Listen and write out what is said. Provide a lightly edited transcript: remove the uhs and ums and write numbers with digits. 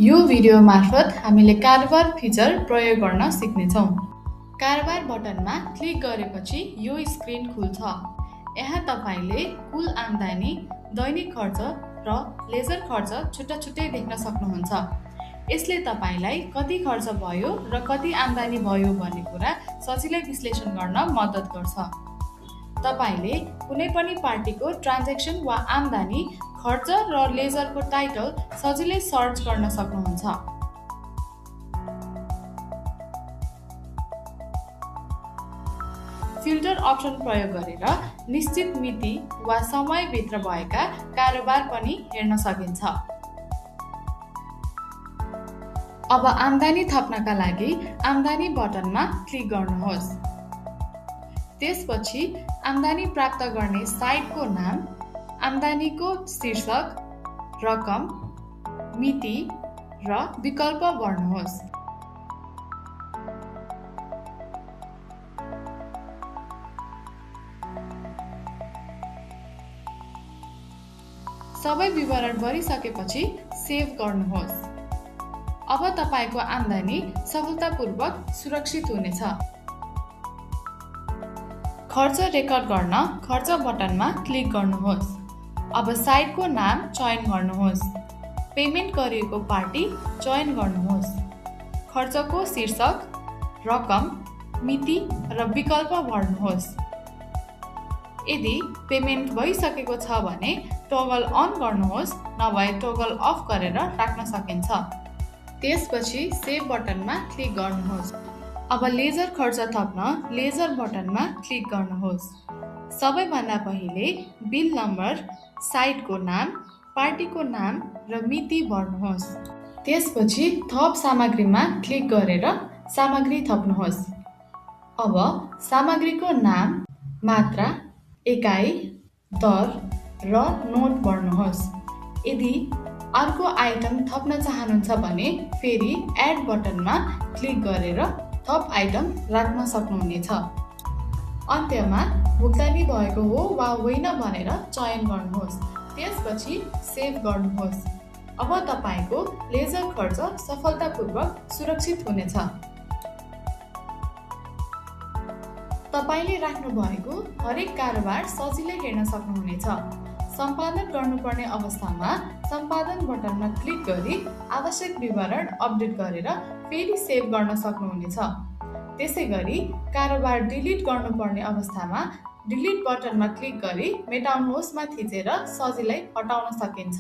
यो भिडियो मार्फत हामीले कारोबार फिचर प्रयोग गर्न सिक्नेछौँ। कारोबार बटनमा क्लिक गरेपछि यो स्क्रिन खुल्छ। यहाँ तपाईले कुल आम्दानी, दैनिक खर्च र लेजर खर्च छुट्टै देख्न सक्नुहुन्छ। यसले तपाईलाई कति खर्च भयो र कति आम्दानी भयो भन्ने कुरा सजिलै विश्लेषण गर्न मद्दत गर्छ। तपाईले कुनै पनि पार्टीको ट्रान्ज्याक्सन वा आम्दानी, खर्च र लेजरको टाइटल सजिलै सर्च गर्न सक्नुहुन्छ। फिल्टर अप्सन प्रयोग गरेर निश्चित मिति वा समयभित्र भएका कारोबार पनि हेर्न सकिन्छ। अब आम्दानी थप्नका लागि आम्दानी बटनमा क्लिक गर्नुहोस्। त्यसपछि आम्दानी प्राप्त गर्ने साइटको नाम, आम्दानीको शीर्षक, रकम, मिति र विकल्प भर्नुहोस्। सबै विवरण भरिसकेपछि सेभ गर्नुहोस्। अब तपाईको आम्दानी सफलतापूर्वक सुरक्षित हुनेछ। खर्च रेकर्ड गर्न खर्च बटनमा क्लिक गर्नुहोस्। अब साइटको नाम चयन गर्नुहोस्। पेमेन्ट गरिएको पार्टी चयन गर्नुहोस्। खर्चको शीर्षक, रकम, मिति र विकल्प भर्नुहोस्। यदि पेमेन्ट भइसकेको छ भने टगल अन गर्नुहोस्, नभए टगल अफ गरेर राख्न सकिन्छ। त्यसपछि सेभ बटनमा क्लिक गर्नुहोस्। अब लेजर खर्च थप्न लेजर बटनमा क्लिक गर्नुहोस्। सबैभन्दा पहिले बिल नम्बर, साइटको नाम, पार्टीको नाम र मिति भर्नुहोस्। त्यसपछि थप सामग्रीमा क्लिक गरेर सामग्री थप्नुहोस्। अब सामग्रीको नाम, मात्रा, एकाइ, दर र नोट भर्नुहोस्। यदि अर्को आइटम थप्न चाहनुहुन्छ भने फेरि एड बटनमा क्लिक गरेर थप आइटम राख्न सक्नुहुनेछ। अन्त्यमा भुक्तानी भएको हो वा होइन भनेर चयन गर्नुहोस्। त्यसपछि सेभ गर्नुहोस्। अब तपाईको लेजर खर्च सफलतापूर्वक सुरक्षित हुनेछ। तपाईले राख्नु भएको हरेक कारोबार सजिलै हेर्न सक्नुहुनेछ। सम्पादन गर्नुपर्ने अवस्थामा सम्पादन बटनमा क्लिक गरी आवश्यक विवरण अपडेट गरेर फेरि सेभ गर्न सक्नुहुनेछ। त्यसैगरी कारोबार डिलिट गर्नुपर्ने अवस्थामा डिलिट बटनमा क्लिक गरी मेटाउनुहोस्मा थिचेर सजिलै हटाउन सकिन्छ।